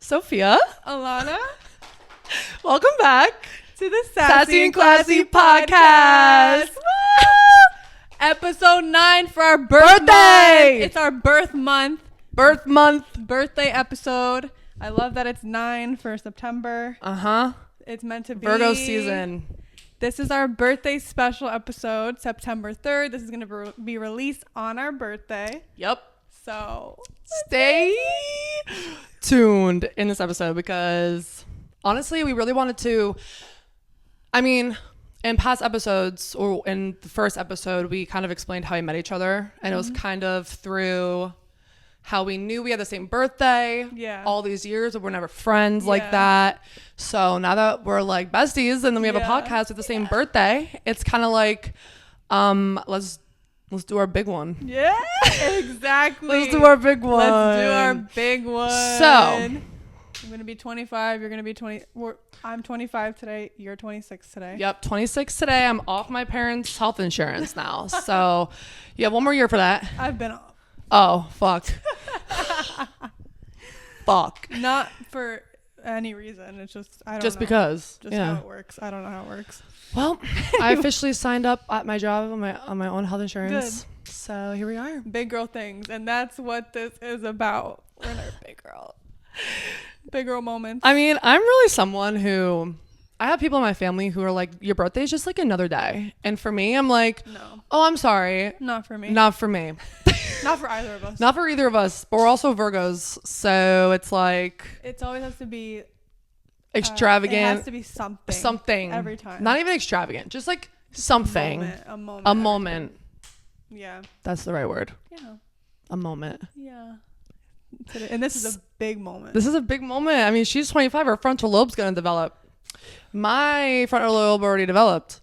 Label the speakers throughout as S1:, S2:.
S1: Sophia.
S2: Alanna.
S1: Welcome back
S2: To the
S1: Sassy and Classy podcast.
S2: Episode 9 for our birthday. It's our birth month. Birthday episode. I love that it's 9 for September. It's meant to be.
S1: Virgo season.
S2: This is our birthday special episode, September 3rd. This is going to be released on our birthday.
S1: Yep.
S2: So
S1: stay tuned in this episode because honestly, we really wanted to, in past episodes or in the first episode, we kind of explained how we met each other, and it was kind of through how we knew we had the same birthday all these years, but we're never friends like that. So now that we're like besties and then we have a podcast with the same birthday, it's kind of like, let's do our big one.
S2: Yeah, exactly.
S1: Let's do our big one.
S2: So I'm going to be 25. You're going to be 20. I'm 25 today. You're 26 today.
S1: Yep, 26 today. I'm off my parents' health insurance now. So you have one more year for that.
S2: I've been off.
S1: Oh, fuck. Fuck.
S2: Not for any reason. It's just, I don't know.
S1: Just because.
S2: Just how it works. I don't know how it works.
S1: Well, I officially signed up at my job on my own health insurance.
S2: Good.
S1: So here we are.
S2: Big girl things. And that's what this is about. We're in our big girl moments.
S1: I'm really someone who, I have people in my family who are like, your birthday is just like another day. And for me, I'm like,
S2: no.
S1: Oh, I'm sorry.
S2: Not for me.
S1: Not for me.
S2: Not for either of us.
S1: Not for either of us. But we're also Virgos. So it's like.
S2: It always has to be.
S1: Extravagant.
S2: It has to be something every time.
S1: Not even extravagant, just like something.
S2: A
S1: moment.
S2: Yeah,
S1: that's the right word.
S2: Yeah,
S1: a moment.
S2: Yeah. And this is a big moment.
S1: She's 25. Her frontal lobe's gonna develop. My frontal lobe already developed.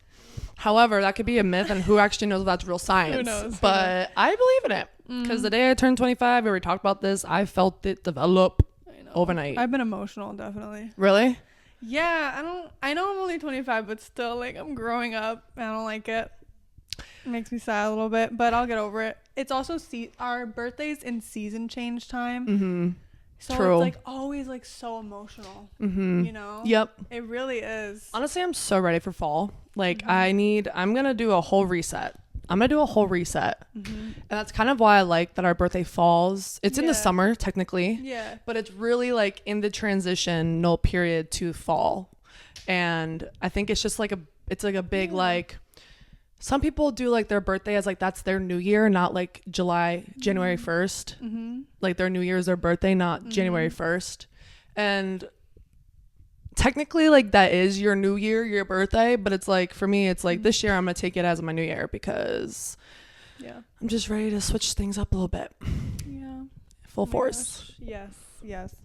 S1: However, that could be a myth, and who actually knows if that's real science?
S2: Who knows?
S1: But I believe in it because the day I turned 25, we already talked about this. I felt it develop overnight.
S2: I've been emotional, definitely.
S1: Really?
S2: Yeah, I know I'm only 25, but still, like, I'm growing up. I don't like it. It makes me sad a little bit, but I'll get over it. It's also our birthdays in season change time. So
S1: True.
S2: It's like always like so emotional. You know?
S1: Yep.
S2: It really is.
S1: Honestly, I'm so ready for fall. Like I'm gonna do a whole reset. And that's kind of why I like that our birthday falls. It's in the summer technically.
S2: Yeah.
S1: But it's really like in the transitional period to fall. And I think it's just like a big like, some people do like their birthday as like that's their new year, not like January 1st. Like their new year is their birthday, not January 1st. And technically like that is your new year, your birthday, but it's like for me it's like this year I'm gonna take it as my new year because I'm just ready to switch things up a little bit. Full force.
S2: Gosh. Yes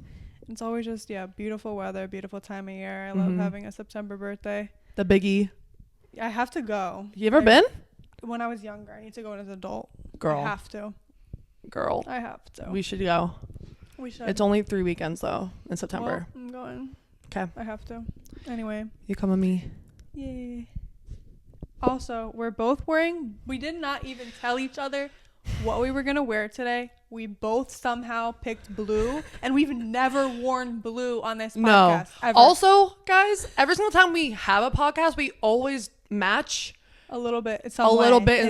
S2: It's always just beautiful weather, beautiful time of year. I love having a September birthday.
S1: The biggie.
S2: I have to go.
S1: You ever been? When
S2: I was younger. I need to go as an adult.
S1: Girl.
S2: I have to.
S1: I have to. We should go.
S2: We should.
S1: It's only 3 weekends though in September.
S2: Well, I'm going.
S1: Okay.
S2: I have to. Anyway.
S1: You come with me.
S2: Yay. Also, we did not even tell each other what we were going to wear today. We both somehow picked blue, and we've never worn blue on this podcast. Ever.
S1: Also, guys, every single time we have a podcast, we always match
S2: a little bit in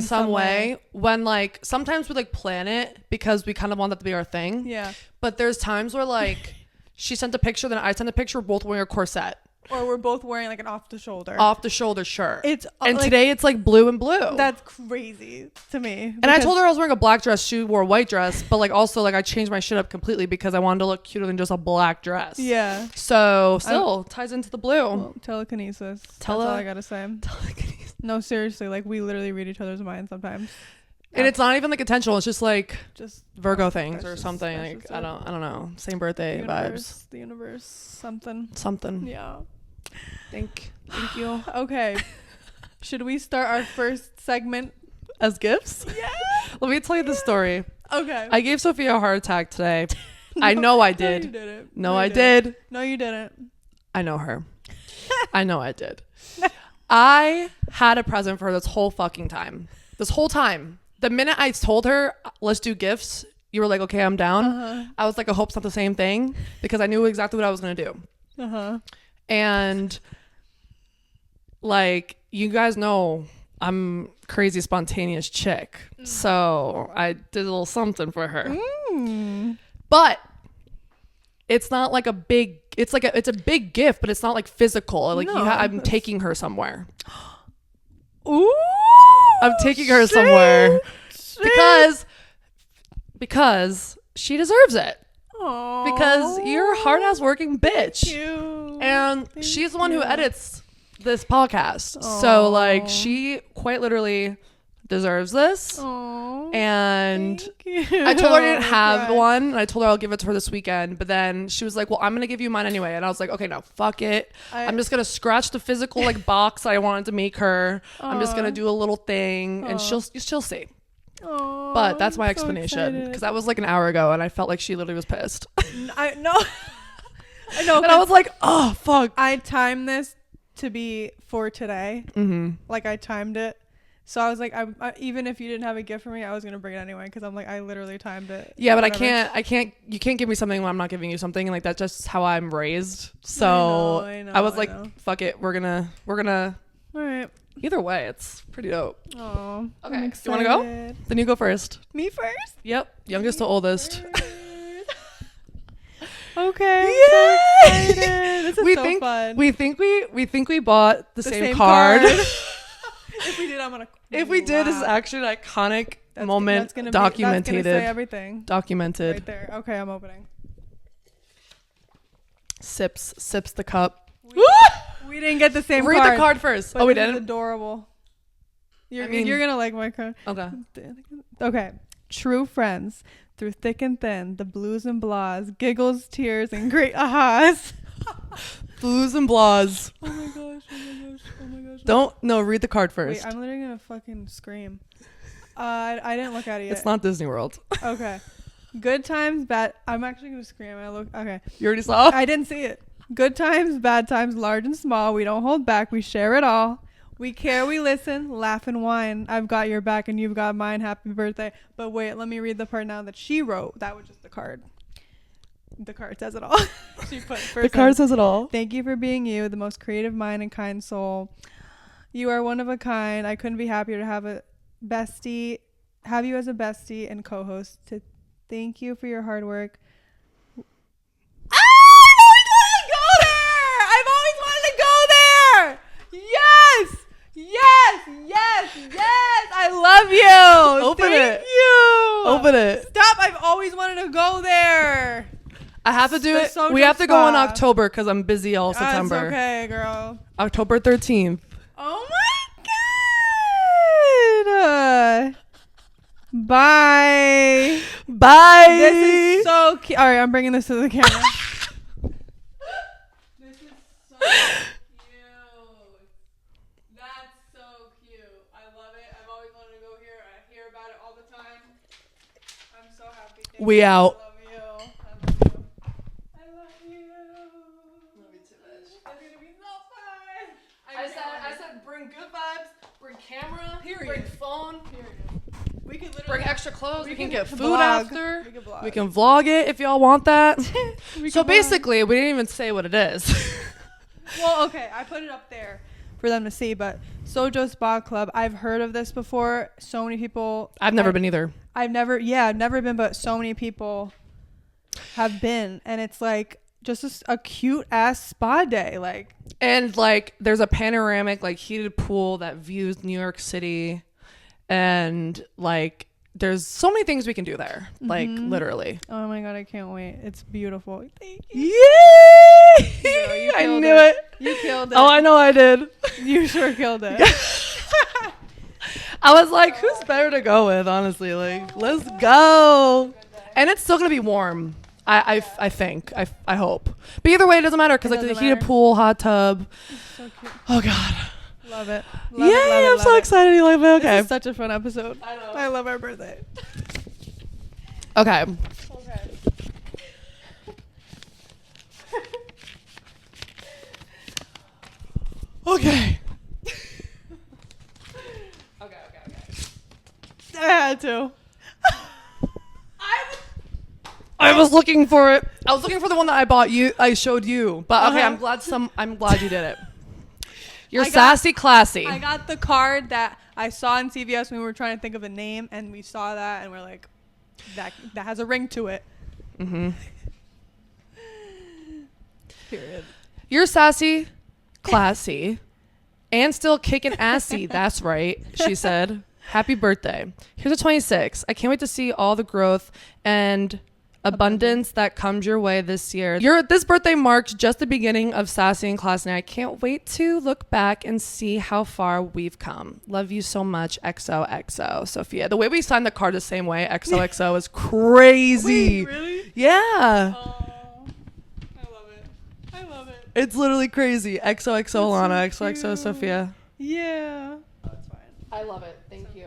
S1: some way. When like sometimes we like plan it because we kind of want that to be our thing.
S2: Yeah.
S1: But there's times where like she sent a picture, then I sent a picture, we're both wearing a corset.
S2: Or we're both wearing like an off the shoulder shirt.
S1: And like, today it's like blue and blue.
S2: That's crazy to me.
S1: And I told her I was wearing a black dress. She wore a white dress, but like also like I changed my shit up completely because I wanted to look cuter than just a black dress.
S2: Yeah.
S1: So still ties into the blue. Well,
S2: telekinesis. That's all I gotta say.
S1: Telekinesis.
S2: No, seriously, like we literally read each other's minds sometimes.
S1: And it's not even like intentional. It's just like Virgo things or something. Like I don't know. Same birthday vibes.
S2: The universe.
S1: Something.
S2: Yeah.
S1: Thank you.
S2: Okay. Should we start our first segment
S1: as gifts?
S2: Yeah.
S1: Let me tell you the story.
S2: Okay.
S1: I gave Sophia a heart attack today. I know I did.
S2: No, you didn't.
S1: No, I did.
S2: No, you didn't.
S1: I know her. I know I did. I had a present for her this whole fucking time. The minute I told her, let's do gifts, you were like, okay, I'm down. I was like, I hope it's not the same thing, because I knew exactly what I was going to do. And like, you guys know I'm crazy spontaneous chick. So I did a little something for her. But it's not like a big, it's a big gift, but it's not like physical. Like I'm taking her somewhere.
S2: Ooh,
S1: I'm taking her somewhere because she deserves it.
S2: Aww.
S1: Because you're a hard ass working bitch.
S2: Thank you.
S1: And
S2: Thank
S1: she's the one
S2: you.
S1: who edits this podcast.
S2: Aww.
S1: So like, she quite literally deserves this.
S2: Aww.
S1: And
S2: Thank you.
S1: I told her I didn't have one, and I told her I'll give it to her this weekend, but then she was like, well, I'm gonna give you mine anyway. And I was like, okay, no, fuck it. I'm just gonna scratch the physical like box I wanted to make her. I'm just gonna do a little thing, and she'll see.
S2: Aww,
S1: But that's my
S2: I'm
S1: explanation, because
S2: so
S1: that was like an hour ago, and I felt like she literally was pissed.
S2: I know. I know.
S1: And I was like, oh fuck.
S2: I timed this to be for today. Like, I timed it. So I was like, I even if you didn't have a gift for me, I was gonna bring it anyway, because I'm like, I literally timed it.
S1: Yeah, but I can't. You can't give me something when I'm not giving you something, and like, that's just how I'm raised. So
S2: I know,
S1: I was like, fuck it, we're gonna.
S2: All right.
S1: Either way, it's pretty dope.
S2: Oh.
S1: Okay. Do you want to go? Then you go first.
S2: Me first.
S1: Yep. Youngest to oldest.
S2: Okay.
S1: Yay!
S2: I'm so excited. This is so fun.
S1: We think we bought the same
S2: card.
S1: card.
S2: If we did, I'm gonna.
S1: If we did, this is actually an iconic moment.
S2: That's gonna
S1: documented.
S2: That's gonna say everything.
S1: Documented.
S2: Right there. Okay, I'm opening.
S1: Sips the cup.
S2: We didn't get the same
S1: Read
S2: card.
S1: the card first.
S2: But
S1: Oh, we
S2: this is
S1: didn't?
S2: adorable. You're
S1: mean-
S2: gonna like my card.
S1: Okay.
S2: Okay. True friends through thick and thin, the blues and blahs, giggles, tears, and great ahas.
S1: Blues and blahs.
S2: Oh my gosh! Oh my gosh! Oh my gosh!
S1: No, read the card first.
S2: Wait, I'm literally gonna fucking scream. I didn't look at it yet.
S1: It's not Disney World.
S2: Okay. Good times, bad. I'm actually gonna scream. Okay.
S1: You already saw?
S2: I didn't see it. Good times, bad times, large and small. We don't hold back. We share it all. We care, we listen, laugh and whine. I've got your back and you've got mine. Happy birthday. But wait, let me read the part now that she wrote. That was just the card. The card says it all. She put first.
S1: The card says it all.
S2: Thank you for being you, the most creative mind and kind soul. You are one of a kind. I couldn't be happier to have you as a bestie and co-host. To thank you for your hard work. I've always wanted to go there. Yes. I love you.
S1: Open
S2: Thank
S1: it.
S2: you.
S1: Open it.
S2: Stop. I've always wanted to go there.
S1: I have to do
S2: The
S1: it.
S2: Sojo
S1: We have to go in
S2: spa.
S1: October because I'm busy all September.
S2: That's okay, girl.
S1: October 13th.
S2: Oh my god. Bye.
S1: Bye.
S2: This is so cute. All right, I'm bringing this to the camera. This is so cute. That's so cute. I love it. I've always wanted to go here. I hear about it all the time. I'm so happy. Thank
S1: We
S2: you.
S1: out.
S2: I love you. I love you.
S1: Love you too much.
S2: It's gonna be so fun.
S1: I said bring good vibes, bring camera,
S2: Period.
S1: bring phone,
S2: We could literally
S1: bring extra clothes. We can get food
S2: vlog.
S1: after.
S2: We can vlog.
S1: We can vlog it if y'all want that.
S2: We
S1: So
S2: can vlog.
S1: basically, we didn't even say what it is.
S2: Well, okay, I put it up there for them to see, but Sojo Spa Club, I've heard of this before. So many people.
S1: I've never been either.
S2: I've never been, but so many people have been, and it's like just a cute ass spa day, like.
S1: And like, there's a panoramic, like heated pool that views New York City, and like, there's so many things we can do there. Like literally.
S2: Oh my god, I can't wait! It's beautiful. Thank you.
S1: Yay!
S2: Girl, you
S1: I
S2: killed
S1: knew
S2: it.
S1: it.
S2: You killed it.
S1: Oh, I know I did.
S2: You sure killed it.
S1: I was like, who's better to go with? Honestly, like, let's go. And it's still gonna be warm. I think. I hope. But either way, it doesn't matter because like the
S2: doesn't
S1: heated
S2: matter.
S1: pool, hot tub.
S2: So cute.
S1: Oh god.
S2: Love it.
S1: Yay! I'm so excited. You like it? Okay.
S2: This is such a fun episode.
S1: I know.
S2: I love our birthday.
S1: Okay.
S2: Okay.
S1: Okay. Okay.
S2: I had to. I was
S1: I was looking for it. I was looking for the one that I bought you. I showed you. But okay, I'm glad you did it. You're sassy, classy.
S2: I got the card that I saw in CVS when we were trying to think of a name, and we saw that, and we're like, that has a ring to it.
S1: Mm-hmm.
S2: Period.
S1: You're sassy, classy, and still kicking assy. That's right, she said. Happy birthday. Here's a 26. I can't wait to see all the growth and abundance that comes your way this year. This birthday marks just the beginning of Sassy and Classy, and I can't wait to look back and see how far we've come. Love you so much, XOXO, Sophia. The way we signed the card the same way, XOXO, is crazy.
S2: Wait, really?
S1: Yeah.
S2: Oh, I love it.
S1: It's literally crazy. XOXO Alanna, XOXO Sophia.
S2: Yeah. Oh, that's fine.
S1: I love it. Thank you.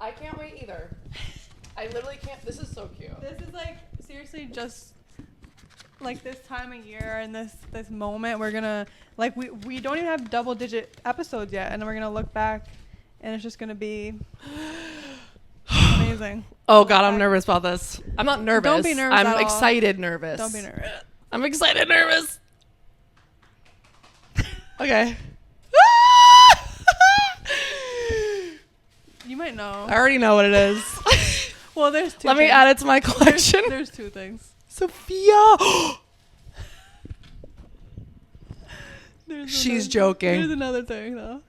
S1: I can't wait either. I literally can't. This is so cute.
S2: This is like seriously just like this time of year and this moment we're gonna like we don't even have double digit episodes yet, and then we're gonna look back and it's just gonna be amazing.
S1: Oh God, I'm nervous about this. I'm not nervous.
S2: Don't be nervous.
S1: I'm excited nervous.
S2: Don't be nervous.
S1: I'm excited nervous. Okay.
S2: You might know.
S1: I already know what it is.
S2: Well, there's two.
S1: Let me add it to my collection.
S2: There's two things.
S1: Sophia.
S2: There's
S1: She's joking.
S2: There's another thing though.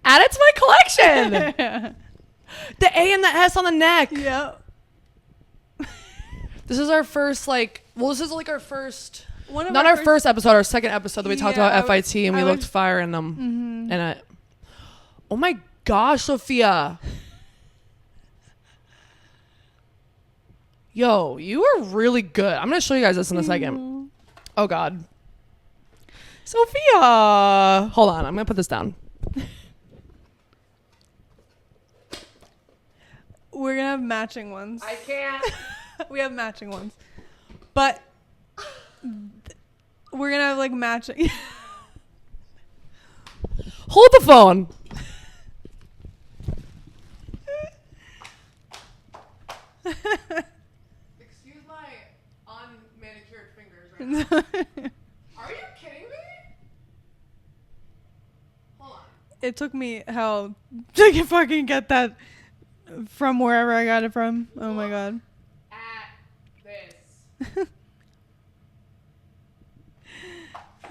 S1: Add it to my collection. The A and the S on the neck.
S2: Yep.
S1: This is our first this is like our first.
S2: Not
S1: our first episode, our second episode that we talked about FIT and we looked fire in them.
S2: Mm-hmm.
S1: And oh my gosh, Sophia. Yo, you are really good. I'm going to show you guys this in a second. Oh God. Sophia. Hold on. I'm going to put this down.
S2: We're going to have matching ones.
S1: I can't.
S2: We have matching ones. But we're going to have like matching.
S1: Hold the phone. Excuse my unmanicured fingers right now. Are you kidding me? Hold on.
S2: It took me hell to fucking get that from wherever I got it from. Oh my God.
S1: At this.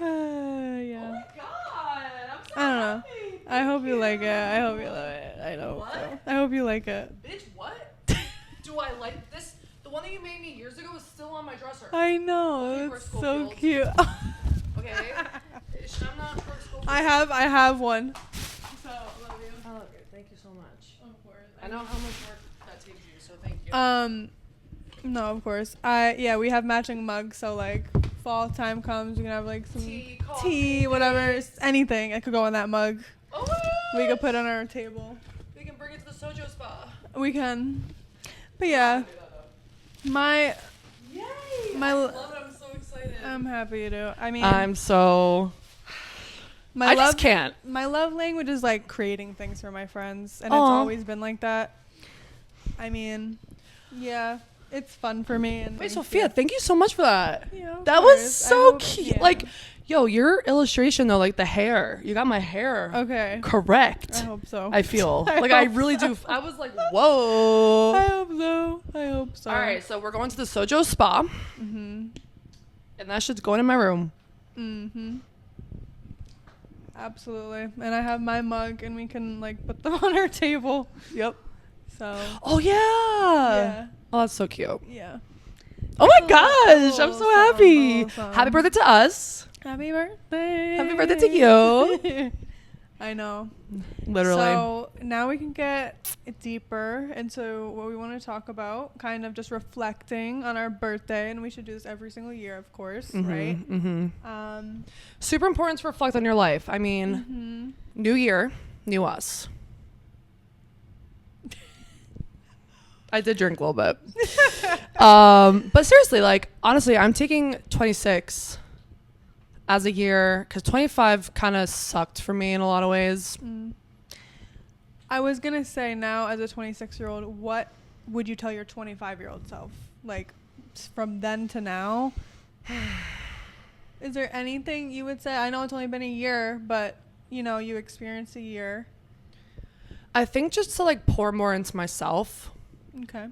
S2: Yeah.
S1: Oh my God. I'm so
S2: I don't know.
S1: happy.
S2: I hope you like it. I hope you
S1: What?
S2: love it. I know.
S1: What?
S2: So. I hope you like it.
S1: Bitch, what? Do I like this? The one that you made me years ago is still on my dresser.
S2: I know.
S1: Okay,
S2: It's
S1: we're
S2: so
S1: Schofield.
S2: cute.
S1: Okay. I'm not Brooke Schofield.
S2: I have one. So love you.
S1: I love you. Thank you so much.
S2: Of course.
S1: I know how much work that takes you, so thank you.
S2: No, of course. We have matching mugs, so like fall time comes, you can have like some
S1: Tea,
S2: tea,
S1: coffee,
S2: whatever, anything. It could go on that mug.
S1: Oh,
S2: We could put it on our table.
S1: we can bring it to the Sojo Spa.
S2: We can. But yeah, my
S1: Yay!
S2: My
S1: I
S2: l-
S1: love it. I'm so excited.
S2: I'm happy you do. I mean,
S1: I'm so.
S2: my
S1: I
S2: love
S1: just can't.
S2: my love language is like creating things for my friends, and it's
S1: Aw.
S2: always been like that. I mean, yeah, it's fun for me. And
S1: Wait,
S2: thank
S1: Sophia,
S2: you.
S1: thank you so much for that.
S2: Yeah, of
S1: That was
S2: course. I
S1: so
S2: hope-
S1: cute.
S2: yeah.
S1: Like, yo, your illustration though, like the hair. You got my hair
S2: Okay.
S1: correct.
S2: I hope so.
S1: I feel
S2: I
S1: like I
S2: hope
S1: really
S2: so.
S1: do. I was like, whoa.
S2: I hope so. I hope so.
S1: All right, so we're going to the Sojo Spa,
S2: Mhm.
S1: and that shit's going in my room.
S2: Mhm. Absolutely. And I have my mug, and we can like put them on our table.
S1: Yep.
S2: So.
S1: Oh yeah.
S2: Yeah.
S1: Oh, that's so cute.
S2: Yeah.
S1: Oh my gosh, I'm so
S2: Awesome,
S1: happy.
S2: awesome.
S1: Happy birthday to us.
S2: Happy birthday.
S1: Happy birthday to you.
S2: I know.
S1: Literally.
S2: So now we can get deeper into what we want to talk about, kind of just reflecting on our birthday, and we should do this every single year, of course, right?
S1: Mm-hmm. Super important to reflect on your life. I mean, new year, new us. I did drink a little bit. But seriously, like, honestly, I'm taking 26 as a year because 25 kind of sucked for me in a lot of ways.
S2: I was going to say now, as a 26-year-old, what would you tell your 25-year-old self? Like, from then to now? Is there anything you would say? I know it's only been a year, but, you know, you experienced a year.
S1: I think just to, like, pour more into myself.
S2: Okay.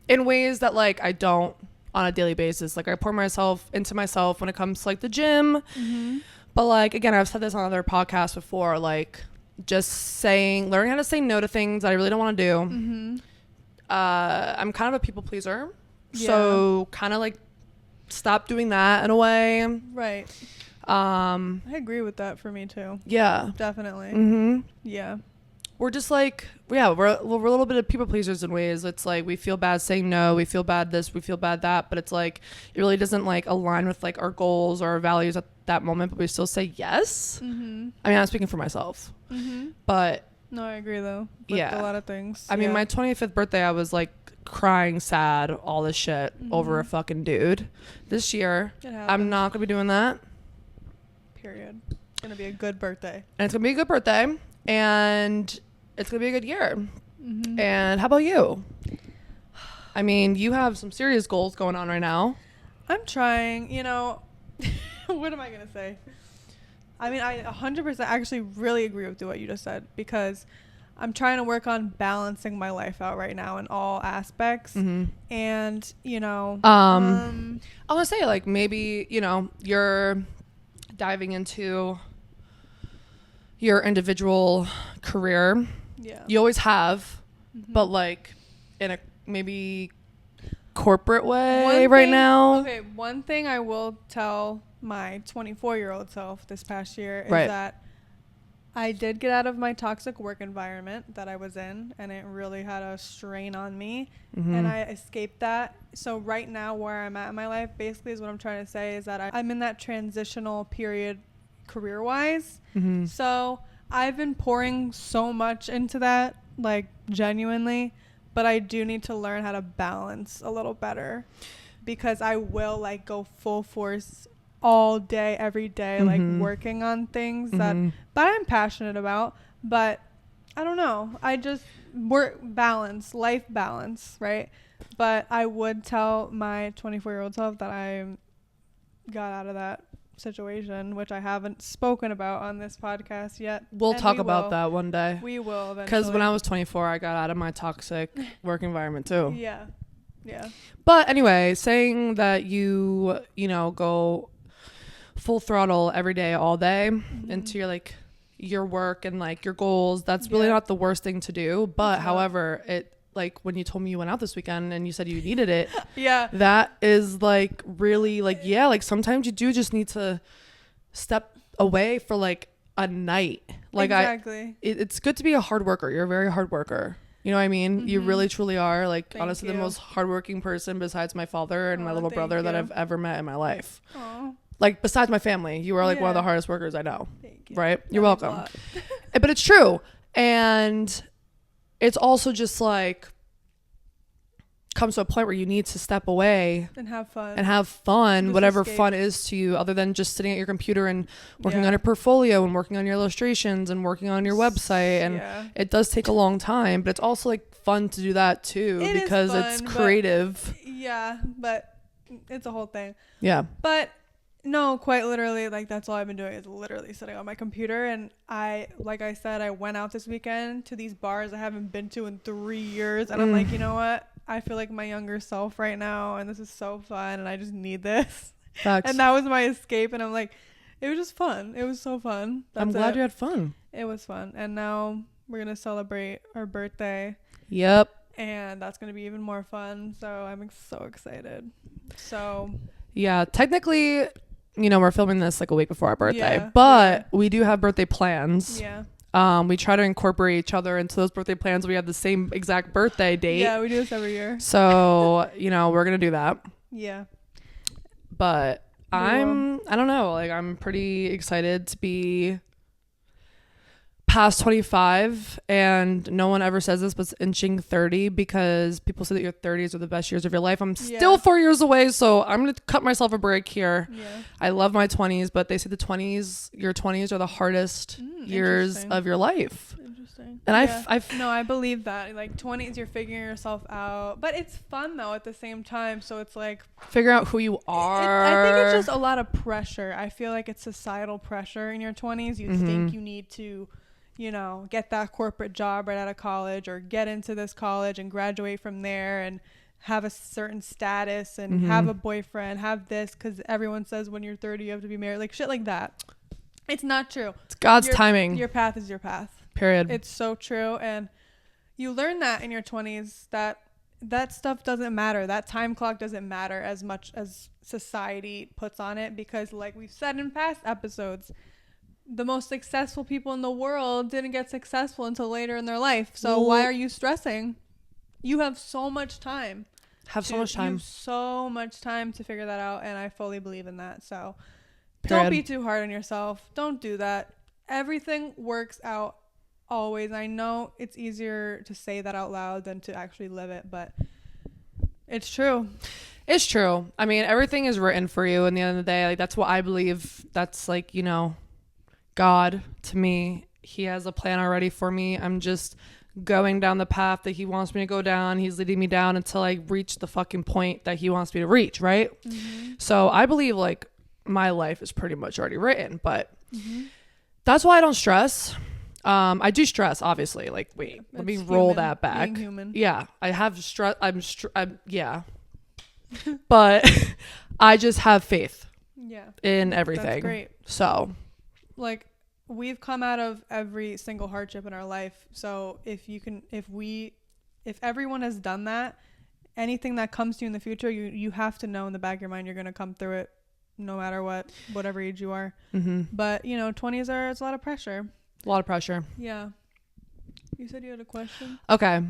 S1: In ways that, like, I don't on a daily basis. Like, I pour into myself when it comes to, like, the gym.
S2: Mm-hmm.
S1: But, like, again, I've said this on other podcasts before, like, just learning how to say no to things that I really don't want to do.
S2: Mm-hmm.
S1: I'm kind of a people pleaser. Yeah. So kind of, like, stop doing that in a way.
S2: Right. I agree with that for me, too.
S1: Yeah.
S2: Definitely.
S1: Mm-hmm.
S2: Yeah.
S1: We're just like, yeah, we're a little bit of people pleasers in ways. It's like we feel bad saying no, we feel bad this, we feel bad that, but it's like it really doesn't like align with like our goals or our values at that moment, but we still say yes.
S2: Mm-hmm.
S1: I mean, I'm speaking for myself, but
S2: no, I agree though. With a lot of things.
S1: I mean, my 25th birthday, I was like crying, sad, all this shit over a fucking dude. This year, I'm not gonna be doing that.
S2: Period. It's gonna be a good birthday,
S1: and it's gonna be a good birthday, and it's going to be a good year. Mm-hmm. And how about you? I mean, you have some serious goals going on right now.
S2: I'm trying, you know, what am I going to say? I mean, I 100% actually really agree with what you just said, because I'm trying to work on balancing my life out right now in all aspects. Mm-hmm. And, you know, I want
S1: to say, like, maybe, you know, you're diving into your individual career.
S2: Yeah.
S1: You always have, but like in a maybe corporate way now.
S2: Okay, one thing I will tell my 24-year-old self this past year is that I did get out of my toxic work environment that I was in, and it really had a strain on me, and I escaped that. So right now where I'm at in my life basically is what I'm trying to say is that I'm in that transitional period career-wise. So I've been pouring so much into that, like, genuinely, but I do need to learn how to balance a little better, because I will, like, go full force all day, every day, like, working on things that I'm passionate about, but I don't know. I just life balance, right? But I would tell my 24-year-old self that I got out of that situation, which I haven't spoken about on this podcast yet.
S1: We'll talk about that one day.
S2: We will eventually.
S1: Because when I was 24, I got out of my toxic work environment too.
S2: Yeah.
S1: But anyway, saying that you know, go full throttle every day, all day into your work and like your goals, that's really not the worst thing to do. But however, it, like, when you told me you went out this weekend and you said you needed it, that is like really like, like sometimes you do just need to step away for like a night. Like, exactly. It's good to be a hard worker. You're a very hard worker. You know what I mean? You really truly are, like, honestly the most hardworking person besides my father and my little brother that I've ever met in my life. Aww. Like, besides my family, you are like one of the hardest workers I know. Thank you. Right? You're welcome. But it's true. And it's also just like comes to a point where you need to step away
S2: and have fun, just
S1: whatever
S2: escape.
S1: Fun is to you, other than just sitting at your computer and working on your portfolio and working on your illustrations and working on your website. And it does take a long time, but it's also like fun to do that too, because it's creative.
S2: But it's a whole thing. But no, quite literally, like, that's all I've been doing is literally sitting on my computer. And like I said, I went out this weekend to these bars I haven't been to in 3 years. And I'm like, you know what? I feel like my younger self right now. And this is so fun. And I just need this. Facts. And that was my escape. And I'm like, it was just fun. It was so fun.
S1: I'm glad you had fun.
S2: It was fun. And now we're going to celebrate our birthday.
S1: Yep.
S2: And that's going to be even more fun. So I'm so excited. So.
S1: Yeah, technically, you know, we're filming this like a week before our birthday, but we do have birthday plans. We try to incorporate each other into those birthday plans. We have the same exact birthday date.
S2: Yeah, we do this every year.
S1: So, you know, we're going to do that.
S2: Yeah.
S1: But I don't know, like, I'm pretty excited to be past 25, and no one ever says this, but it's inching 30, because people say that your 30s are the best years of your life. I'm still 4 years away, so I'm gonna cut myself a break here. I love my 20s, but they say your 20s are the hardest years of your life.
S2: Interesting.
S1: And
S2: no, I believe that. Like 20s, you're figuring yourself out, but it's fun though at the same time. So it's like
S1: figure out who you are.
S2: I think it's just a lot of pressure. I feel like it's societal pressure in your 20s. You think you need to, you know, get that corporate job right out of college or get into this college and graduate from there and have a certain status and have a boyfriend, have this, because everyone says when you're 30 you have to be married, like shit like that. It's not true.
S1: It's God's timing.
S2: Your path is your path.
S1: Period.
S2: It's so true. And you learn that in your 20s, that stuff doesn't matter. That time clock doesn't matter as much as society puts on it, because like we've said in past episodes, the most successful people in the world didn't get successful until later in their life. So why are you stressing? You have so much time. You have so much time to figure that out, and I fully believe in that. So don't be too hard on yourself. Don't do that. Everything works out always. I know it's easier to say that out loud than to actually live it, but it's true.
S1: It's true. I mean, everything is written for you. In the end of the day, like that's what I believe. That's like, you know, God to me. He has a plan already for me. I'm just going down the path that he wants me to go down. He's leading me down until I reach the fucking point that he wants me to reach, right? So I believe like my life is pretty much already written, but that's why I don't stress. I do stress, obviously. Like, wait, let me roll that back.
S2: Being human.
S1: Yeah, I have stress. Yeah, but I just have faith. In everything.
S2: That's great.
S1: So,
S2: like, we've come out of every single hardship in our life. So if everyone has done that, anything that comes to you in the future, you have to know in the back of your mind you're going to come through it no matter whatever age you are. But you know, 20s it's a lot of pressure. Yeah. You said you had a question?
S1: Okay.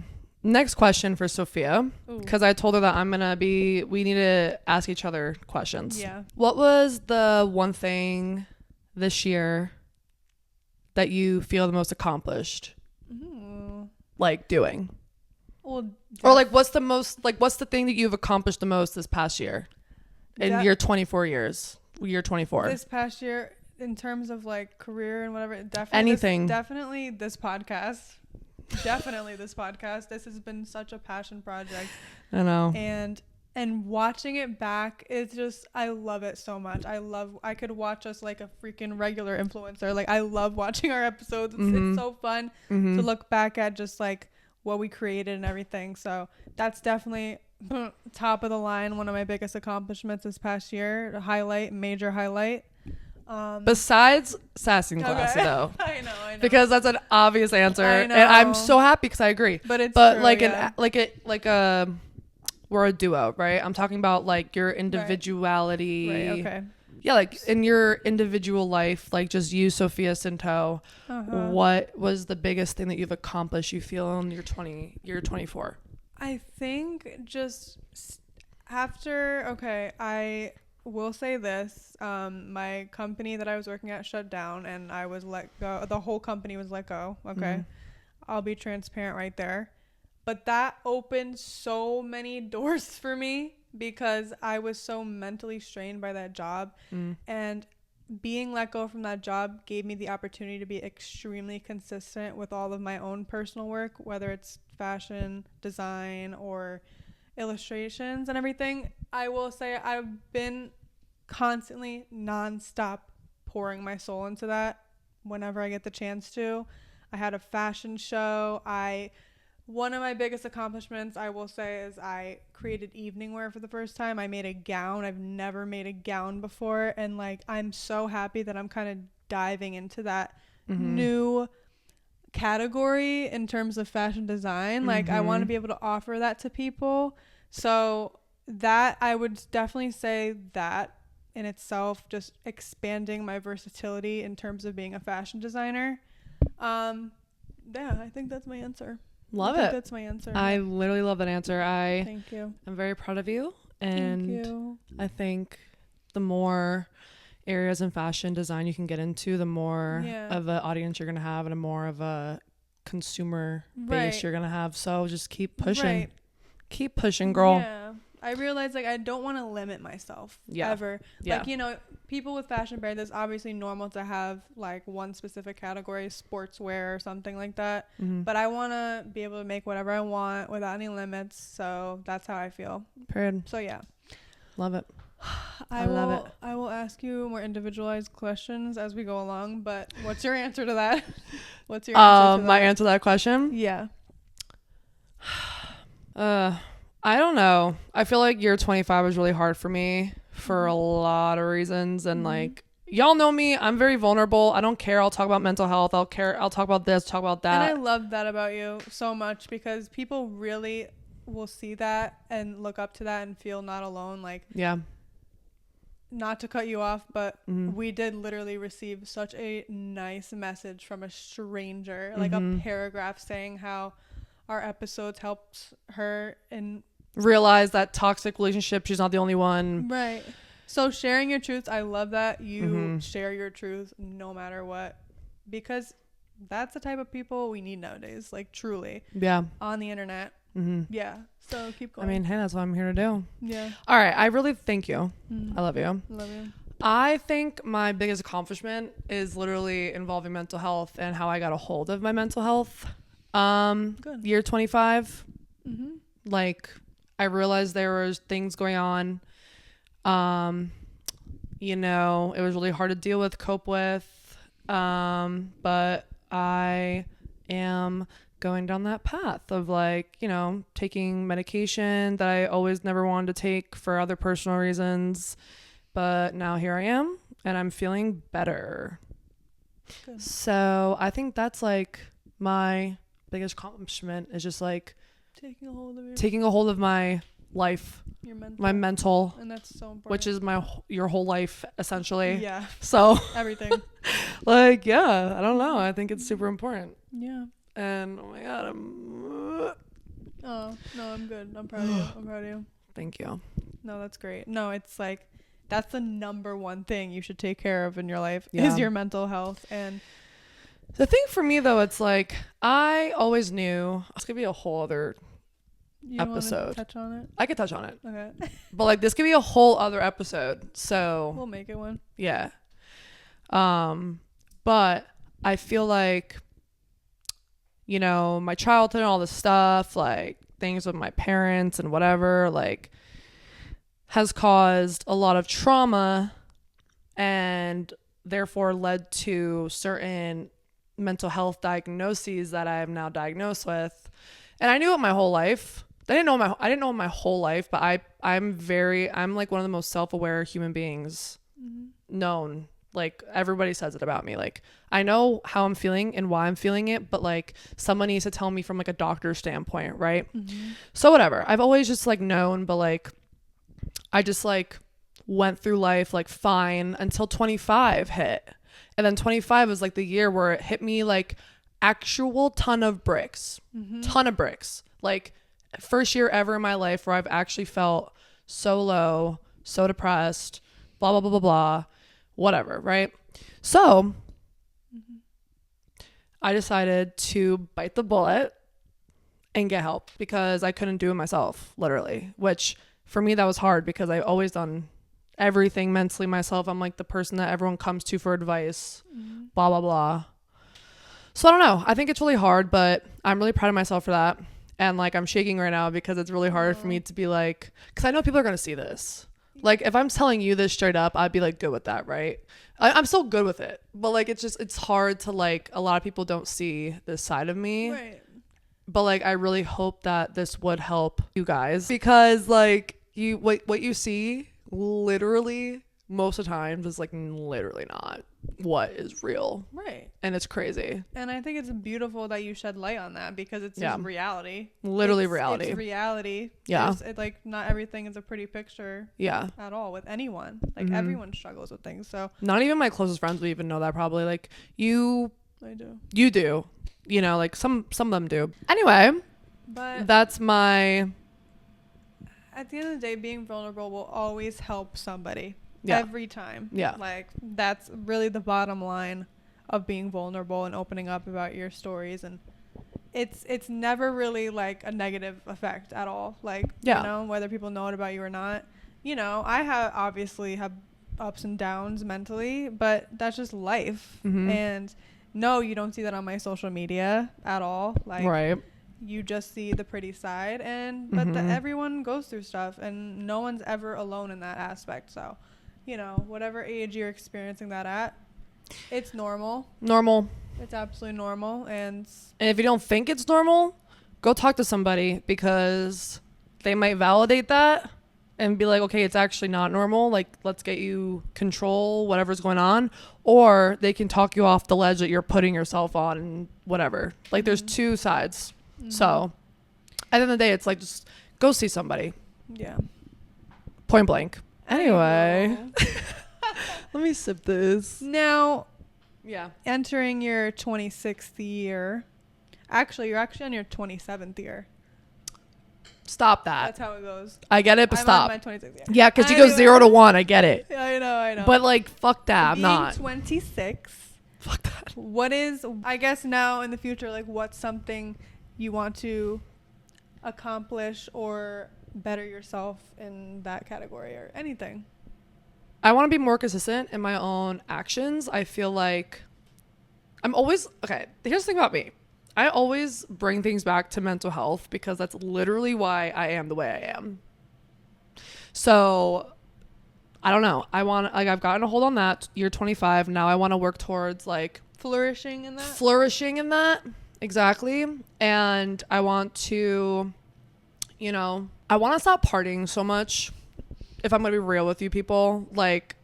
S1: Next question for Sophia, because I told her that we need to ask each other questions.
S2: Yeah.
S1: What was the one thing this year that you feel the most accomplished like doing? Or like what's the thing that you've accomplished the most this past year in your 24 years? Year 24.
S2: This past year in terms of like career and whatever, definitely this podcast. Definitely this podcast. This has been such a passion project.
S1: I know.
S2: And watching it back, it's just, I love it so much. I could watch us like a freaking regular influencer. Like, I love watching our episodes. It's so fun to look back at just like what we created and everything. So that's definitely top of the line. One of my biggest accomplishments this past year. Major highlight.
S1: Besides Sassy class, though.
S2: I know.
S1: Because that's an obvious answer.
S2: I know.
S1: And I'm so happy because I agree.
S2: But
S1: true, we're a duo, right? I'm talking about like your individuality.
S2: Right, okay.
S1: Yeah, like in your individual life, like just you, Sophia Cinto, what was the biggest thing that you've accomplished, you feel, in your 24?
S2: I think just I will say this. My company that I was working at shut down and I was let go. The whole company was let go. Okay. I'll be transparent right there. But that opened so many doors for me because I was so mentally strained by that job. And being let go from that job gave me the opportunity to be extremely consistent with all of my own personal work, whether it's fashion, design, or illustrations and everything. I will say I've been constantly nonstop pouring my soul into that whenever I get the chance to. I had a fashion show. One of my biggest accomplishments, I will say, is I created evening wear for the first time. I made a gown. I've never made a gown before. And like, I'm so happy that I'm kind of diving into that new category in terms of fashion design. Like, I want to be able to offer that to people. So that, I would definitely say that in itself, just expanding my versatility in terms of being a fashion designer. Yeah, I think that's my answer.
S1: Love it.
S2: That's my answer.
S1: I literally love that answer.
S2: Thank you.
S1: I'm very proud of you. And
S2: Thank you.
S1: I think the more areas in fashion design you can get into, the more of an audience you're going to have and a more of a consumer base you're going to have. So just keep pushing. Keep pushing, girl.
S2: Yeah. I realized like I don't want to limit myself ever.
S1: Yeah.
S2: Like, you know, people with fashion brands, it's obviously normal to have like one specific category, sportswear or something like that.
S1: Mm-hmm.
S2: But I want to be able to make whatever I want without any limits. So that's how I feel.
S1: Period.
S2: So yeah.
S1: Love it. I love it.
S2: I will ask you more individualized questions as we go along, but what's your answer to that? What's your answer to that?
S1: My answer to that question?
S2: Yeah.
S1: I don't know. I feel like year 25 was really hard for me for a lot of reasons. And like, y'all know me, I'm very vulnerable. I don't care. I'll talk about mental health. I'll talk about this, talk about that.
S2: And I love that about you so much because people really will see that and look up to that and feel not alone. Like,
S1: yeah.
S2: Not to cut you off, but we did literally receive such a nice message from a stranger, like a paragraph saying how our episodes helped her and
S1: realize that toxic relationship, she's not the only one.
S2: Right. So sharing your truths, I love that you share your truth no matter what, because that's the type of people we need nowadays, like truly.
S1: Yeah.
S2: On the internet. Yeah. So keep going.
S1: I mean, hey, that's what I'm here to do.
S2: Yeah.
S1: All right. I really thank you. I love you.
S2: Love you.
S1: I think my biggest accomplishment is literally involving mental health and how I got a hold of my mental health.
S2: Good.
S1: Year 25. Like, I realized there was things going on. You know, it was really hard to deal with, cope with. But I am going down that path of like, you know, taking medication that I always never wanted to take for other personal reasons. But now here I am and I'm feeling better. Good. So I think that's like my biggest accomplishment is just like taking a hold of my life, my mental,
S2: and that's so important,
S1: which is your whole life essentially.
S2: Yeah.
S1: So
S2: everything.
S1: Like, yeah, I don't know. I think it's super important.
S2: Yeah.
S1: And oh my God,
S2: oh no, I'm good. I'm proud of you.
S1: Thank you.
S2: No, that's great. No, it's like that's the number one thing you should take care of in your life is your mental health. And
S1: the thing for me though, it's like I always knew it's gonna be a whole other episode.
S2: Touch on it?
S1: I could touch on it.
S2: Okay.
S1: But like this could be a whole other episode. So
S2: we'll make it one.
S1: Yeah. But I feel like, you know, my childhood and all this stuff, like things with my parents and whatever, like has caused a lot of trauma and therefore led to certain mental health diagnoses that I am now diagnosed with. And I knew it my whole life. I didn't know it my whole life, but I'm like one of the most self-aware human beings known. Like everybody says it about me. Like I know how I'm feeling and why I'm feeling it, but like someone needs to tell me from like a doctor's standpoint, right? So whatever. I've always just like known, but like I just like went through life like fine until 25 hit. And then 25 was like the year where it hit me like actual ton of bricks. Like first year ever in my life where I've actually felt so low, so depressed, blah, blah, blah, blah, blah, whatever. Right. So I decided to bite the bullet and get help because I couldn't do it myself, literally, which for me, that was hard because I've always done everything mentally myself. I'm like the person that everyone comes to for advice, blah, blah, blah. So I don't know. I think it's really hard, but I'm really proud of myself for that. And like, I'm shaking right now because it's really hard for me to be like, because I know people are going to see this. Like if I'm telling you this straight up, I'd be like good with that. Right. I'm still good with it, but like, it's hard to like, a lot of people don't see this side of me.
S2: Right.
S1: But like, I really hope that this would help you guys because like what you see literally most of the time is like literally not what is real.
S2: Right.
S1: And it's crazy.
S2: And I think it's beautiful that you shed light on that because it's just reality.
S1: Literally
S2: it's reality.
S1: Yeah.
S2: It's like not everything is a pretty picture.
S1: Yeah.
S2: At all with anyone. Like everyone struggles with things. So
S1: not even my closest friends would even know that probably. Like
S2: I do.
S1: You do. You know, like some of them do. Anyway,
S2: but
S1: that's my...
S2: At the end of the day, being vulnerable will always help somebody.
S1: Yeah.
S2: Every time.
S1: Yeah.
S2: Like that's really the bottom line of being vulnerable and opening up about your stories. And it's never really like a negative effect at all. Like,
S1: Yeah.
S2: you know, whether people know it about you or not. You know, I have obviously have ups and downs mentally, but that's just life. And no, you don't see that on my social media at all. Like,
S1: Right.
S2: you just see the pretty side, but everyone goes through stuff, and no one's ever alone in that aspect. So, you know, whatever age you're experiencing that at, it's normal. It's absolutely normal. And
S1: if you don't think it's normal, go talk to somebody, because they might validate that and be like, okay, it's actually not normal. Like, let's get you control whatever's going on. Or they can talk you off the ledge that you're putting yourself on and whatever. Like, there's two sides. So at the end of the day, it's like, just go see somebody.
S2: Yeah.
S1: Point blank. Anyway. Let me sip this.
S2: Now,
S1: Yeah.
S2: entering your 26th year. Actually, you're actually on your 27th year.
S1: Stop that.
S2: That's how it goes.
S1: I get it, but
S2: I'm
S1: stop.
S2: on my 26th year.
S1: Yeah, because you go 0 to 1. I get it.
S2: I know.
S1: But like, fuck that. I'm
S2: Being
S1: not.
S2: 26.
S1: Fuck that.
S2: What is, I guess now in the future, like, what's something you want to accomplish or better yourself in that category or anything?
S1: I want to be more consistent in my own actions. I feel like I'm always, okay, here's the thing about me. I always bring things back to mental health, because that's literally why I am the way I am. So I don't know. I want, like, I've gotten a hold on that. Year 25. Now I want to work towards like
S2: Flourishing in that?
S1: Exactly. And I want to, you know, I want to stop partying so much. If I'm going to be real with you people, like,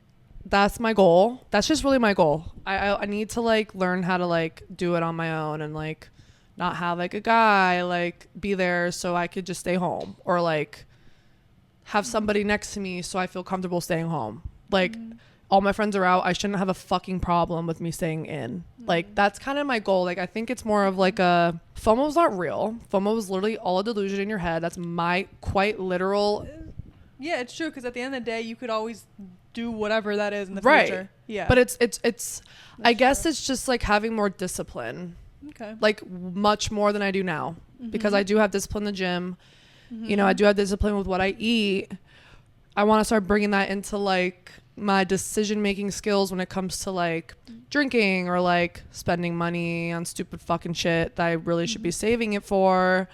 S1: that's my goal. That's just really my goal. I need to like learn how to like do it on my own, and like not have like a guy like be there so I could just stay home, or like have somebody next to me so I feel comfortable staying home. Like, all my friends are out. I shouldn't have a fucking problem with me staying in. Like, that's kind of my goal. Like, I think it's more of like a, FOMO's not real. FOMO is literally all a delusion in your head. That's my quite literal.
S2: Yeah, it's true, because at the end of the day, you could always do whatever that is in the
S1: Right.
S2: future. Yeah.
S1: But it's I guess it's just like having more discipline.
S2: Okay.
S1: Like, much more than I do now, because I do have discipline in the gym. You know, I do have discipline with what I eat. I want to start bringing that into like my decision making skills when it comes to like drinking, or like spending money on stupid fucking shit that I really should be saving it for.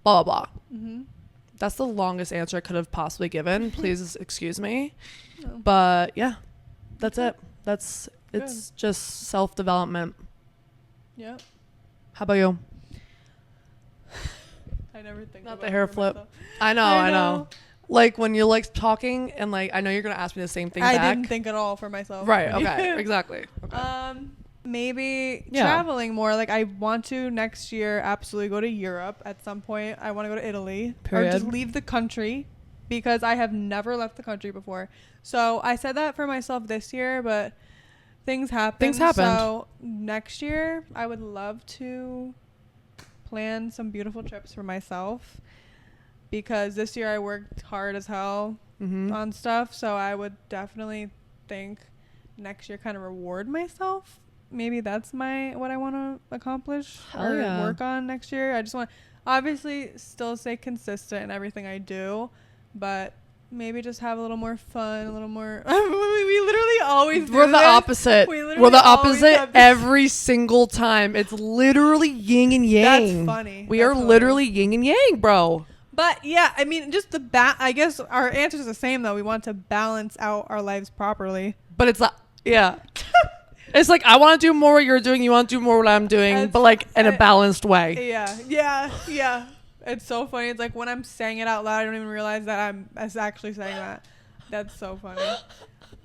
S1: Blah blah blah. That's the longest answer I could have possibly given. Please excuse me.
S2: No.
S1: But yeah, that's it. It's just self-development.
S2: Yeah.
S1: How about you?
S2: I never think
S1: Not
S2: about
S1: the hair
S2: it for
S1: flip.
S2: myself.
S1: I know. Like, when you're like talking and like, I know you're going to ask me the same thing
S2: I
S1: back.
S2: didn't think at all for myself.
S1: Right. Okay. Exactly. Okay.
S2: Maybe
S1: Yeah.
S2: traveling more. Like, I want to next year absolutely go to Europe at some point. I want to go to Italy.
S1: Period.
S2: Or just leave the country, because I have never left the country before. So I said that for myself this year, but things happened. So next year, I would love to plan some beautiful trips for myself, because this year I worked hard as hell on stuff. So I would definitely think next year kind of reward myself. Maybe that's what I want to accomplish or work on next year. I just want, obviously, still stay consistent in everything I do, but maybe just have a little more fun, a little more. We literally always
S1: We're
S2: do
S1: the
S2: this.
S1: opposite. We're the opposite every single time. It's literally yin and yang.
S2: That's funny.
S1: We are literally yin and yang, bro.
S2: But yeah, I mean, just I guess our answer is the same though. We want to balance out our lives properly.
S1: But it's like, yeah. It's like, I want to do more what you're doing. You want to do more what I'm doing, but like in a balanced way.
S2: Yeah. It's so funny. It's like when I'm saying it out loud, I don't even realize that I'm actually saying that. That's so funny.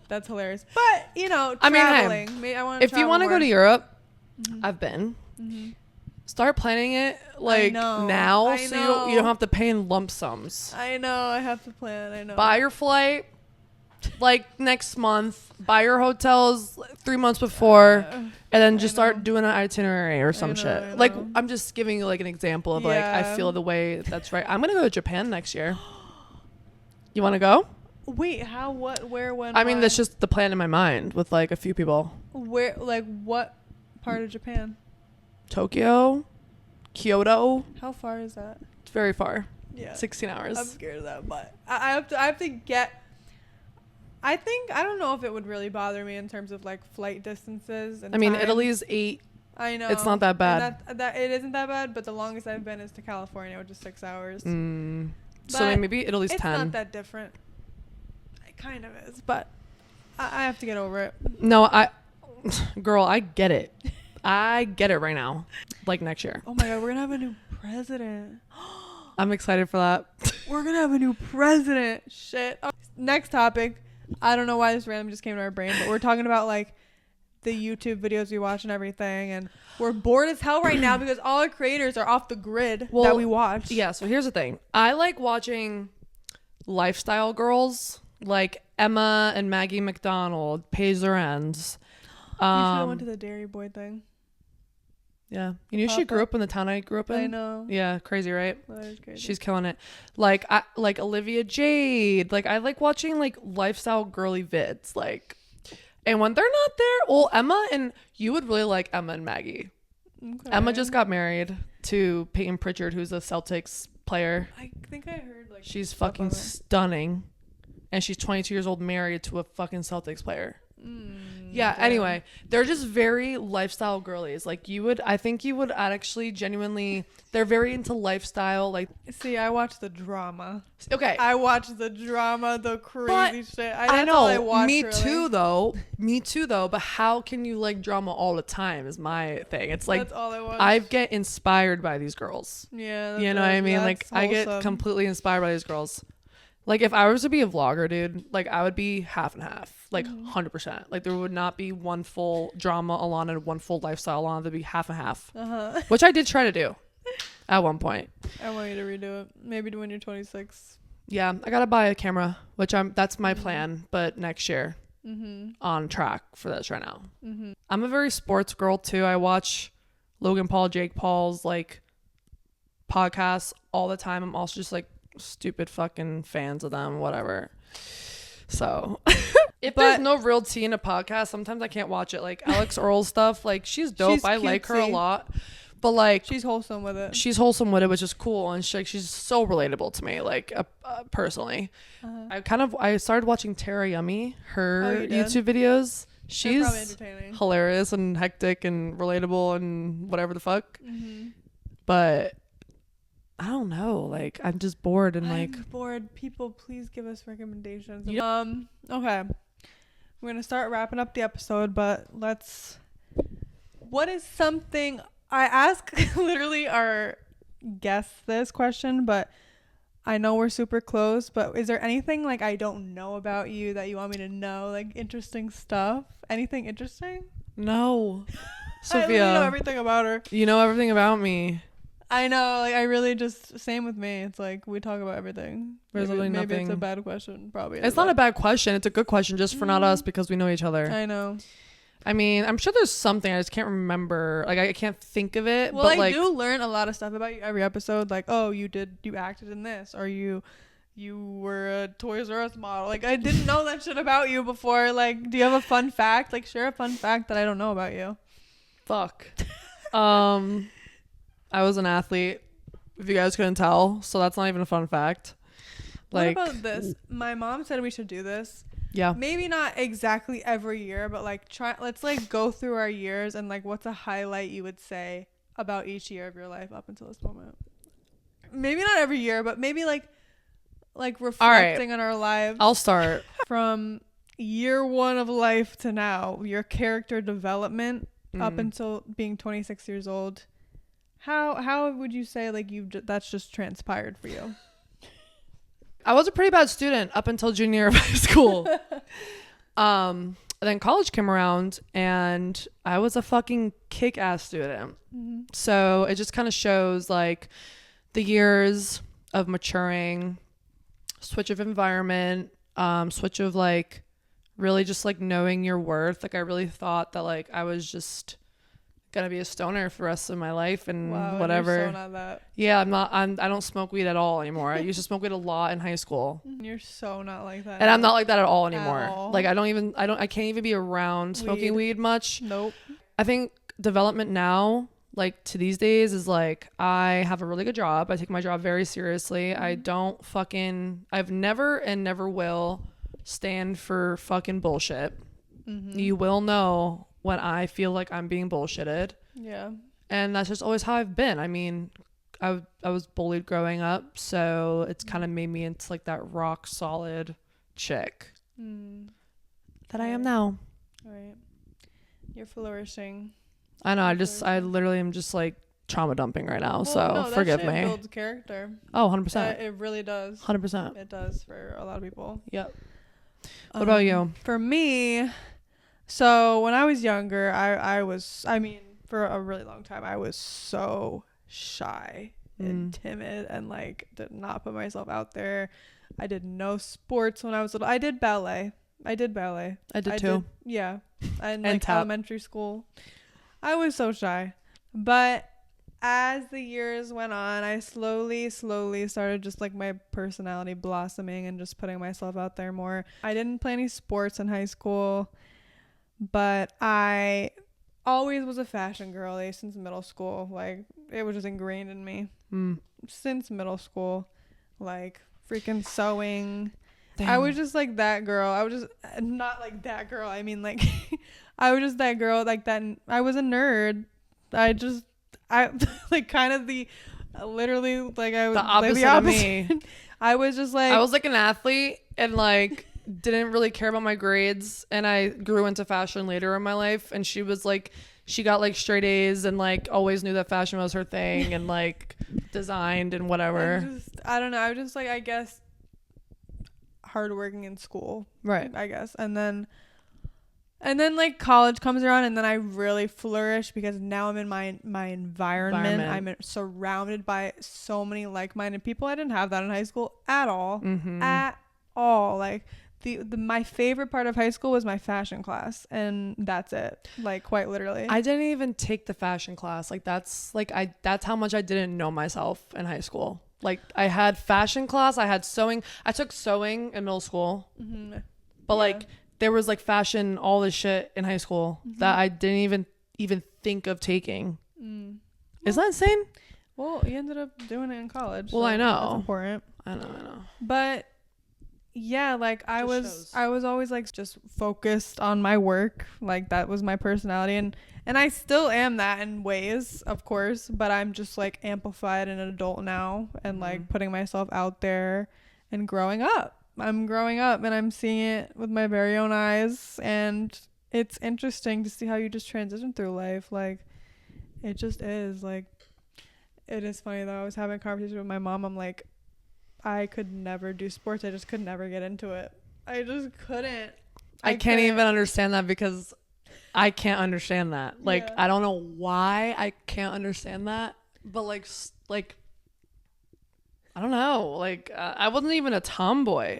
S2: That's hilarious. But, you know, traveling.
S1: I mean, hey,
S2: I want to
S1: if you want to go to Europe,
S2: Mm-hmm.
S1: I've been. Start planning it like now,
S2: I
S1: so
S2: know.
S1: you don't have to pay in lump sums.
S2: I know. I have to plan. I know.
S1: Buy your flight like next month. Buy your hotels 3 months before, and then just start doing an itinerary or some shit. Like, I'm just giving you like an example of like, I feel the way that's right. I'm gonna go to Japan next year. You want to go?
S2: Wait, how? What? Where? When?
S1: I mean, that's just the plan in my mind with like a few people.
S2: Where? Like what part of Japan?
S1: Tokyo, Kyoto.
S2: How far is that?
S1: It's very far.
S2: Yeah.
S1: 16 hours.
S2: I'm scared of that, but I have to get. I don't know if it would really bother me in terms of like flight distances. And
S1: I mean,
S2: time.
S1: Italy's 8.
S2: I know.
S1: It's not that bad.
S2: And that it isn't that bad, but the longest I've been is to California, which is 6 hours.
S1: So maybe Italy's 10.
S2: It's not that different. It kind of is, but I have to get over it.
S1: No, girl, I get it. I get it right now. Like next year.
S2: Oh my God, we're gonna have a new president.
S1: I'm excited for that.
S2: We're gonna have a new president. Shit. Next topic. I don't know why this randomly just came to our brain, but we're talking about like the YouTube videos we watch and everything, and we're bored as hell right now because all our creators are off the grid that we watch.
S1: Yeah, so here's the thing. I like watching lifestyle girls like Emma and Maggie McDonald, Paige Lorenz.
S2: We should have went to the Dairy Boy thing.
S1: Yeah. You knew she grew up in the town I grew up in?
S2: I know.
S1: Yeah, crazy, right?
S2: That is crazy.
S1: She's killing it. Like like Olivia Jade. Like I like watching like lifestyle girly vids. Like, and when they're not there, well, Emma, and you would really like Emma and Maggie. Okay. Emma just got married to Peyton Pritchard, who's a Celtics player.
S2: I think I heard like
S1: she's fucking stunning, and she's 22 years old, married to a fucking Celtics player. Yeah. Damn. Anyway, they're just very lifestyle girlies. Like I think you would actually genuinely. They're very into lifestyle. Like,
S2: see, I watch the drama.
S1: Okay.
S2: I watch the drama, the crazy shit.
S1: I know. Me too, though. But how can you like drama all the time? Is my thing. It's like
S2: that's all I watch.
S1: I get inspired by these girls.
S2: Yeah.
S1: You know what I mean? Like wholesome. I get completely inspired by these girls. Like if I was to be a vlogger, dude, like I would be half and half, like 100%. Like there would not be one full drama Alanna and one full lifestyle Alanna. There'd be half and half, which I did try to do at one point.
S2: I want you to redo it. Maybe when you're 26.
S1: Yeah, I gotta buy a camera, that's my plan. But next year, on track for this right now. I'm a very sports girl too. I watch Logan Paul, Jake Paul's like podcasts all the time. I'm also just like stupid fucking fans of them, whatever. So if there's no real tea in a podcast, sometimes I can't watch it. Like Alex Earl's stuff, like she's dope. I like her a lot, but like
S2: she's wholesome with it,
S1: which is cool, and she's so relatable to me, like personally. I started watching Tara Yummy, her YouTube videos. She's hilarious and hectic and relatable and whatever the fuck. But I don't know. Like, I'm just bored and like.
S2: I'm bored. People, please give us recommendations. Okay. We're going to start wrapping up the episode, but what is something I ask literally our guests this question, but I know we're super close, but is there anything like I don't know about you that you want me to know? Like interesting stuff? Anything interesting?
S1: No. Sophia.
S2: I really know everything about her.
S1: You know everything about me.
S2: I know, like I really just same with me. It's like we talk about everything. Maybe it's a bad question. Probably
S1: it's not a bad question. It's a good question, just for not us because we know each other.
S2: I know.
S1: I mean, I'm sure there's something I just can't remember. Like I can't think of it.
S2: Well,
S1: but
S2: I do learn a lot of stuff about you every episode. Like, oh, you acted in this, or you were a Toys R Us model. Like I didn't know that shit about you before. Like, do you have a fun fact? Like, share a fun fact that I don't know about you.
S1: Fuck. I was an athlete, if you guys couldn't tell, so that's not even a fun fact. Like,
S2: what about this? My mom said we should do this.
S1: Yeah.
S2: Maybe not exactly every year, but like let's like go through our years and like what's a highlight you would say about each year of your life up until this moment. Maybe not every year, but maybe like reflecting on our lives.
S1: I'll start.
S2: From year 1 of life to now, your character development up until being 26 years old. How would you say like that's just transpired for you?
S1: I was a pretty bad student up until junior year of high school. Then college came around and I was a fucking kick-ass student. So it just kind of shows like the years of maturing, switch of environment, switch of like really just like knowing your worth. Like I really thought that like I was just gonna be a stoner for the rest of my life and whatever.
S2: You're so not that.
S1: Yeah, I don't smoke weed at all anymore. I used to smoke weed a lot in high school.
S2: You're so not like that.
S1: And I'm not like that at all anymore. Like I can't even be around smoking weed much.
S2: Nope.
S1: I think development now, like to these days is like I have a really good job. I take my job very seriously. I've never and never will stand for fucking bullshit. You will know when I feel like I'm being bullshitted.
S2: Yeah.
S1: And that's just always how I've been. I mean, I was bullied growing up, so it's kind of made me into like that rock solid chick that I am now.
S2: Right. You're flourishing.
S1: I know. I literally am just like trauma dumping right now.
S2: Well,
S1: So
S2: no,
S1: forgive
S2: that shit
S1: me.
S2: builds character.
S1: Oh, 100%.
S2: It really does.
S1: 100%.
S2: It does for a lot of people.
S1: Yep. What about you?
S2: For me, so when I was younger, I mean, for a really long time, I was so shy and timid and like did not put myself out there. I did no sports when I was little. I did ballet. I did too. Yeah. And like
S1: tap.
S2: elementary school. I was so shy. But as the years went on, I slowly started just like my personality blossoming and just putting myself out there more. I didn't play any sports in high school, but I always was a fashion girly since middle school. Like it was just ingrained in me since middle school. Like freaking sewing. Damn. I was just like that girl. I was just not like that girl. I mean, like I was just that girl like that. I was a nerd. I like kind of literally like I was
S1: the opposite,
S2: like the opposite
S1: of me.
S2: I was just like,
S1: I was like an athlete and like didn't really care about my grades, and I grew into fashion later in my life. And she was like, she got like straight A's and like always knew that fashion was her thing and like designed and whatever.
S2: I don't know. I was just like, I guess hardworking in school,
S1: right?
S2: I guess. And then like college comes around, and then I really flourish because now I'm in my environment. I'm surrounded by so many like-minded people. I didn't have that in high school at all. At all. Like my favorite part of high school was my fashion class, and that's it. Like quite literally.
S1: I didn't even take the fashion class. Like that's how much I didn't know myself in high school. Like I had fashion class, I had sewing. I took sewing in middle school. But like there was like fashion, all this shit in high school that I didn't even think of taking. Is that insane?
S2: Well, you ended up doing it in college.
S1: Well,
S2: so
S1: I know.
S2: That's important.
S1: I know.
S2: But yeah, like I was always like just focused on my work. Like that was my personality, and I still am that in ways, of course, but I'm just like amplified and an adult now, and like putting myself out there and growing up. I'm growing up and I'm seeing it with my very own eyes, and it's interesting to see how you just transition through life. Like it just is. Like it is funny though. I was having a conversation with my mom. I'm like, I could never do sports. I just could never get into it. I just couldn't.
S1: I can't even understand that because I can't understand that. Like I don't know why I can't understand that, but like I don't know. Like I wasn't even a tomboy.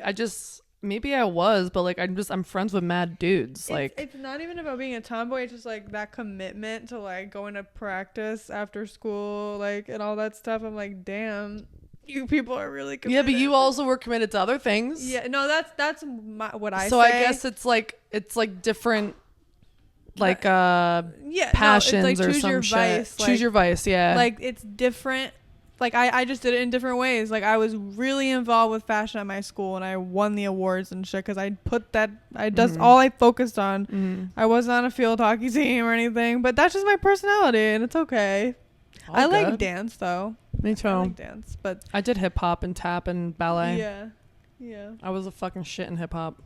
S1: Maybe I was, but like I'm friends with mad dudes. Like
S2: it's not even about being a tomboy. It's just like that commitment to like going to practice after school, like and all that stuff. I'm like, damn, you people are really committed.
S1: Yeah, but you also were committed to other things.
S2: Yeah, no, that's what I say.
S1: So I guess it's like different, like passions
S2: no, it's like
S1: or
S2: choose
S1: some
S2: your
S1: shit.
S2: vice.
S1: Choose your vice, yeah.
S2: Like it's different. Like I just did it in different ways. Like I was really involved with fashion at my school, and I won the awards and shit because that's all I focused on. I wasn't on a field hockey team or anything, but that's just my personality, and it's okay. I like dance though.
S1: Me too.
S2: I like dance, but
S1: I did hip hop and tap and ballet.
S2: Yeah.
S1: I was a fucking shit in hip hop.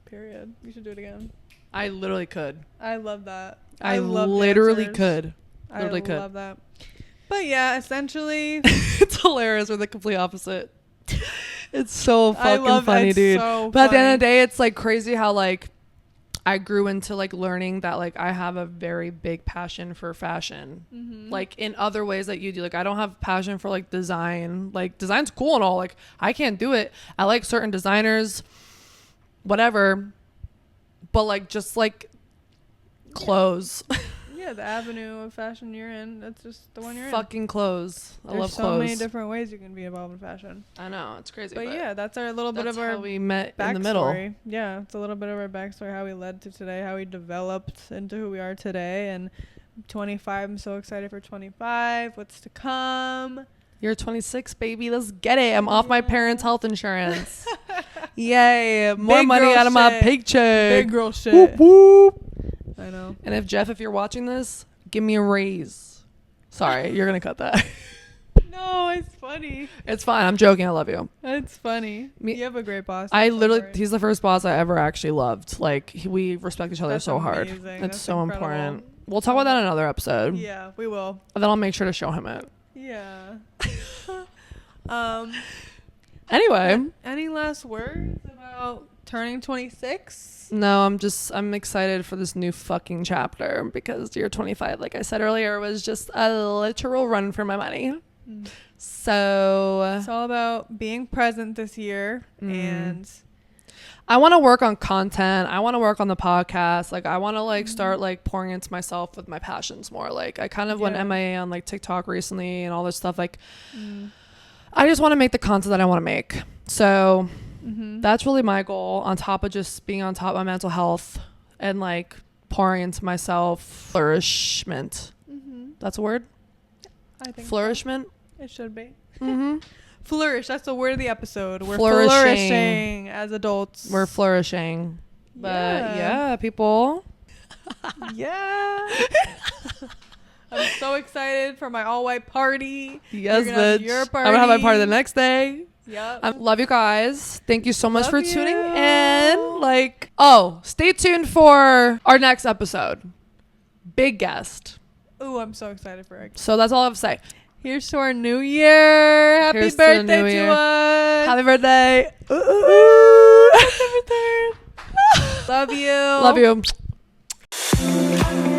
S2: Period. You should do it again.
S1: I literally could.
S2: I love that.
S1: I literally
S2: dancers.
S1: could.
S2: I love that. But yeah, essentially,
S1: it's hilarious. We're the complete opposite. It's so fucking funny, dude.
S2: So
S1: but at the end of the day, it's like crazy how like I grew into like learning that like I have a very big passion for fashion. Like in other ways that you do. Like I don't have passion for like design. Like design's cool and all. Like I can't do it. I like certain designers, whatever. But like just like clothes.
S2: Yeah, the avenue of fashion you're in, that's just the one you're
S1: fucking clothes. I love
S2: There's
S1: clothes.
S2: so many different ways you can be involved in fashion.
S1: I know, it's crazy.
S2: But yeah, that's our little bit of our
S1: how we met
S2: backstory.
S1: in the middle.
S2: Yeah, it's a little bit of our backstory, how we led to today, how we developed into who we are today, and 25. I'm so excited for 25. What's to come?
S1: You're 26, baby. Let's get it. I'm off my parents' health insurance. Yay. More
S2: Big
S1: money
S2: girl
S1: out of my
S2: shit.
S1: paycheck.
S2: Big girl shit.
S1: Whoop, whoop.
S2: I know.
S1: And if you're watching this, give me a raise. Sorry, you're going to cut that.
S2: No, it's funny.
S1: It's fine. I'm joking. I love you.
S2: It's funny. You have a great boss.
S1: He's the first boss I ever actually loved. Like, we respect each other
S2: That's
S1: so hard.
S2: amazing.
S1: It's
S2: That's
S1: so
S2: incredible.
S1: important. We'll talk about that in another episode.
S2: Yeah, we will.
S1: And then I'll make sure to show him it.
S2: Yeah.
S1: Anyway.
S2: Any last words about turning 26?
S1: No, I'm excited for this new fucking chapter because year 25, like I said earlier, was just a literal run for my money. So
S2: It's all about being present this year, and
S1: I want to work on content. I want to work on the podcast. Like, I want to like start like pouring into myself with my passions more. Like, I kind of went MIA on like TikTok recently and all this stuff. Like, I just want to make the content that I want to make. So that's really my goal, on top of just being on top of my mental health and like pouring into myself. Flourishment. That's a word?
S2: I think
S1: Flourishment.
S2: so. It should be.
S1: Flourish.
S2: That's the word of the episode. We're
S1: Flourishing.
S2: flourishing as adults.
S1: We're flourishing. But yeah, people.
S2: Yeah. I'm so excited for my all-white party.
S1: Yes,
S2: You're gonna have
S1: bitch.
S2: your
S1: I'm gonna have my
S2: party.
S1: party the next day.
S2: Yep.
S1: I love you guys. Thank you so much
S2: Love
S1: for tuning
S2: you.
S1: in. Like, stay tuned for our next episode. Big guest.
S2: Ooh, I'm so excited for it.
S1: So that's all I have to say.
S2: Here's to our new year. Happy
S1: Here's to the
S2: birthday
S1: new
S2: to
S1: year.
S2: us.
S1: Happy birthday. Happy birthday.
S2: Love you.
S1: Love you.